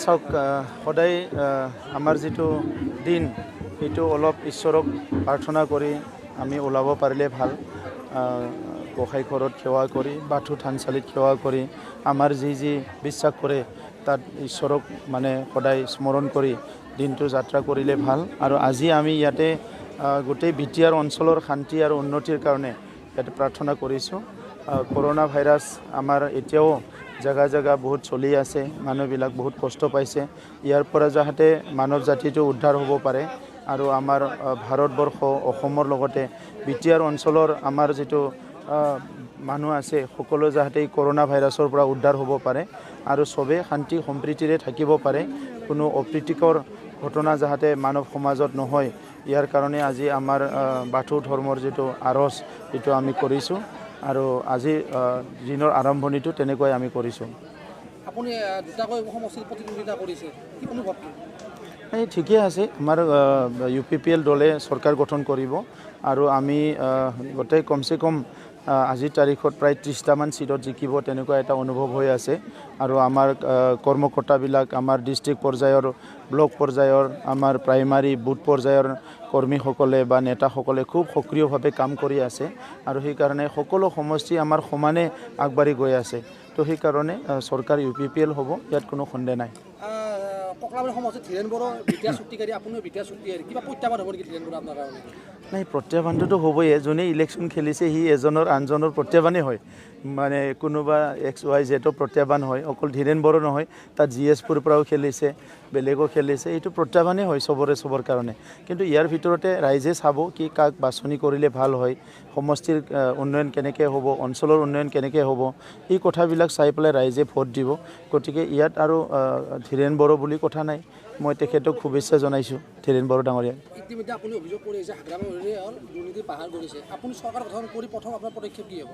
চাওক সদায় আমাৰ যিটো দিন সেইটো অলপ ঈশ্বৰক প্ৰাৰ্থনা কৰি আমি ওলাব পাৰিলে ভাল। গোসাঁই ঘৰত সেৱা কৰি বাথৌ থানচালিত সেৱা কৰি আমাৰ যি বিশ্বাস কৰে তাত ঈশ্বৰক মানে সদায় স্মৰণ কৰি দিনটো যাত্ৰা কৰিলে ভাল। আৰু আজি আমি ইয়াতে গোটেই বিটিআৰ অঞ্চলৰ শান্তি আৰু উন্নতিৰ কাৰণে ইয়াতে প্ৰাৰ্থনা কৰিছোঁ। কৰোনা ভাইৰাছ আমাৰ এতিয়াও জাগা বহুত চলি আছে, মানুহবিলাক বহুত কষ্ট পাইছে। ইয়াৰ পৰা যাতে মানৱ জাতিটো উদ্ধাৰ হ'ব পাৰে আৰু আমাৰ ভাৰতবৰ্ষ অসমৰ লগতে বিটিআৰ অঞ্চলৰ আমাৰ যিটো মানুহ আছে সকলো যাতে কৰোনা ভাইৰাছৰ পৰা উদ্ধাৰ হ'ব পাৰে আৰু চবে শান্তি সম্প্ৰীতিৰে থাকিব পাৰে, কোনো অপ্ৰীতিকৰ ঘটনা যাতে মানৱ সমাজত নহয়, ইয়াৰ কাৰণে আজি আমাৰ বাথৌ ধৰ্মৰ যিটো আৰজ এইটো আমি কৰিছোঁ আৰু আজি দিনৰ আৰম্ভণিটো তেনেকৈ আমি কৰিছোঁ। আপুনি দুটাকৈ সমষ্টিৰ প্ৰতিদ্বন্দ্বিতা কৰিছে, কি অনুভৱ? এই ঠিকে আছে, আমাৰ UPPL দলে চৰকাৰ গঠন কৰিব আৰু আমি গোটেই কমচে কম আজিৰ তাৰিখত প্ৰায় 30টামান সিটত জিকিব তেনেকুৱা এটা অনুভৱ হৈ আছে। আৰু আমাৰ কৰ্মকৰ্তাবিলাক আমাৰ ডিষ্ট্ৰিক্ট পৰ্যায়ৰ, ব্লক পৰ্যায়ৰ, আমাৰ প্ৰাইমাৰী বুথ পৰ্যায়ৰ কৰ্মীসকলে বা নেতাসকলে খুব সক্ৰিয়ভাৱে কাম কৰি আছে আৰু সেইকাৰণে সকলো সমষ্টি আমাৰ সমানে আগবাঢ়ি গৈ আছে। তো সেইকাৰণে চৰকাৰ UPPL হ'ব, ইয়াত কোনো সন্দেহ নাই। ককলাবাৰী সমষ্টিত ধীৰেন বড়ো বিটিআৰ চুক্তিকাৰী, আপুনিও বিটিআৰ চুক্তিকাৰী, কিবা প্ৰত্যাহ্বান হ'ব নেকি ধীৰেন বড়ো আপোনাৰ কাৰণে? নাই, প্ৰত্যাহ্বানটোতো হ'বই। যোনে ইলেকশ্যন খেলিছে সি এজনৰ আনজনৰ প্ৰত্যাহ্বানেই হয়, মানে কোনোবা XYZ প্ৰত্যাহ্বান হয়। অকল ধীৰেন বড়ো নহয়, তাত GSপুৰ পৰাও খেলিছে, বেলেগো খেলিছে, এইটো প্ৰত্যাহ্বানেই হয় চবৰ কাৰণে। কিন্তু ইয়াৰ ভিতৰতে ৰাইজে চাব কি কাক বাছনি কৰিলে ভাল হয়, সমষ্টিৰ উন্নয়ন কেনেকৈ হ'ব, অঞ্চলৰ উন্নয়ন কেনেকৈ হ'ব, এই কথাবিলাক চাই পেলাই ৰাইজে ভোট দিব। গতিকে ইয়াত আৰু ধীৰেন বড়ো বুলি কথা নাই, মই তেখেতক শুভেচ্ছা জনাইছোঁ, ধীৰেন বড়ো ডাঙৰীয়া। ইতিমধ্যে আপুনি অভিযোগ কৰিছে হাগ্ৰামত দুৰ্নীতি পাহাৰ কৰিছে, আপুনি চৰকাৰ গঠন কৰি প্ৰথম আপোনাৰ পদক্ষেপ কি হ'ব?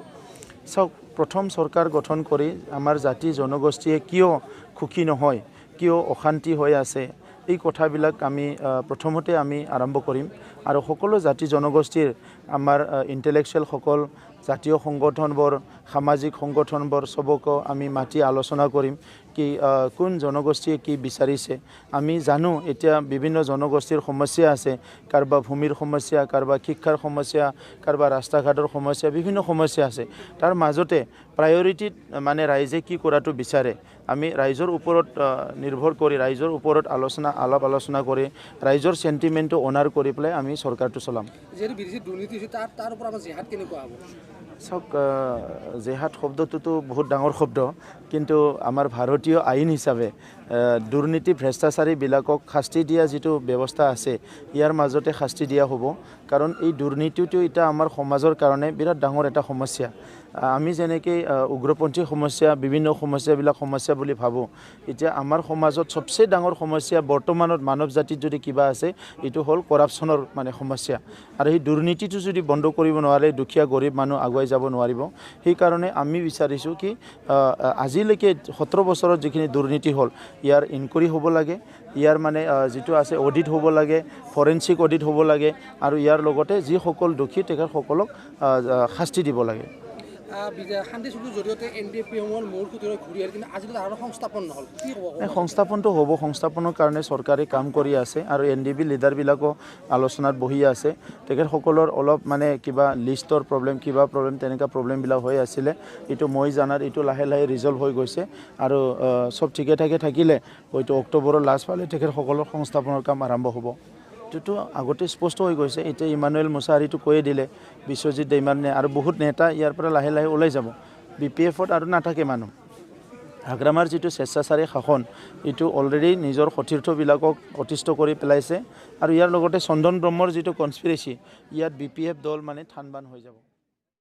চাওক, প্ৰথম চৰকাৰ গঠন কৰি আমাৰ জাতি জনগোষ্ঠীয়ে কিয় সুখী নহয়, কিয় অশান্তি হৈ আছে, এই কথাবিলাক আমি প্ৰথমতে আমি আৰম্ভ কৰিম আৰু সকলো জাতি জনগোষ্ঠীৰ আমাৰ ইণ্টেলেকচুৱেলসকল, জাতীয় সংগঠনবোৰ, সামাজিক সংগঠনবোৰ চবকো আমি মাতি আলোচনা কৰিম কি কোন জনগোষ্ঠীয়ে কি বিচাৰিছে। আমি জানো এতিয়া বিভিন্ন জনগোষ্ঠীৰ সমস্যা আছে, কাৰোবাৰ ভূমিৰ সমস্যা, কাৰোবাৰ শিক্ষাৰ সমস্যা, কাৰোবাৰ ৰাস্তা ঘাটৰ সমস্যা, বিভিন্ন সমস্যা আছে। তাৰ মাজতে প্ৰায়ৰিটিত মানে ৰাইজে কি কৰাটো বিচাৰে, আমি ৰাইজৰ ওপৰত নিৰ্ভৰ কৰি ৰাইজৰ ওপৰত আলাপ আলোচনা কৰি ৰাইজৰ চেণ্টিমেণ্টটো অনাৰ কৰি পেলাই আমি চৰকাৰটো চলাম। যিহেতু বিদেশী দুৰ্নীতি হৈছে তাৰ ওপৰত আমাৰ জেহাদ কেনেকুৱা হ'ব? চাওক, জেহাদ শব্দটোতো বহুত ডাঙৰ শব্দ, কিন্তু আমাৰ ভাৰতীয় আইন হিচাপে দুৰ্নীতি ভ্ৰষ্টাচাৰীবিলাকক শাস্তি দিয়া যিটো ব্যৱস্থা আছে ইয়াৰ মাজতে শাস্তি দিয়া হ'ব। কাৰণ এই দুৰ্নীতিটো এতিয়া আমাৰ সমাজৰ কাৰণে বিৰাট ডাঙৰ এটা সমস্যা। আমি যেনেকৈ উগ্ৰপন্থী সমস্যা, বিভিন্ন সমস্যা বুলি ভাবোঁ, এতিয়া আমাৰ সমাজত চবচে ডাঙৰ সমস্যা বৰ্তমানত মানৱ জাতিত যদি কিবা আছে এইটো হ'ল কৰাপশ্যনৰ মানে সমস্যা। আৰু সেই দুৰ্নীতিটো যদি বন্ধ কৰিব নোৱাৰে দুখীয়া গৰীব মানুহ আগুৱাই যাব নোৱাৰিব। সেইকাৰণে আমি বিচাৰিছোঁ কি আজিলৈকে 17 বছৰত যিখিনি দুৰ্নীতি হ'ল ইয়াৰ ইনকুৱাৰী হ'ব লাগে, ইয়াৰ মানে যিটো আছে অডিট হ'ব লাগে, ফৰেনচিক অডিট হ'ব লাগে আৰু ইয়াৰ লগতে যিসকল দোষী তেখেতসকলক শাস্তি দিব লাগে। শান্তি চুক্তিৰ জৰিয়তে NDP-সমূহৰ মূল সুতিৰে ঘূৰি আহিল, কিন্তু আজিলৈ আৰু সংস্থাপন নহ'ল, কি হ'ব? সংস্থাপনটো হ'ব, সংস্থাপনৰ কাৰণে চৰকাৰে কাম কৰি আছে আৰু NDP লিডাৰবিলাকো আলোচনাত বহি আছে। তেখেতসকলৰ অলপ মানে কিবা লিষ্টৰ প্ৰব্লেম, কিবা প্ৰব্লেম, তেনেকুৱা প্ৰব্লেমবিলাক হৈ আছিলে। এইটো মই জানাত এইটো লাহে লাহে ৰিজল্ভ হৈ গৈছে আৰু চব ঠিকে ঠাকে থাকিলে হয়তো অক্টোবৰৰ লাষ্ট ফালে তেখেতসকলৰ সংস্থাপনৰ কাম আৰম্ভ হ'ব। এইটোতো আগতে স্পষ্ট হৈ গৈছে। এতিয়া ইমানুৱেল মুছাহাৰীটো কৈয়ে দিলে, বিশ্বজিৎ দৈমানে আৰু বহুত নেতা ইয়াৰ পৰা লাহে লাহে ওলাই যাব। BPF-ত আৰু নাথাকে মানুহ। হাগ্ৰামাৰ যিটো স্বেচ্ছাচাৰী শাসন এইটো অলৰেডি নিজৰ সতীৰ্থবিলাকক অতিষ্ঠ কৰি পেলাইছে আৰু ইয়াৰ লগতে চন্দন ব্ৰহ্মৰ যিটো কনস্পিৰেচি ইয়াত BPF দল মানে থানবান হৈ যাব।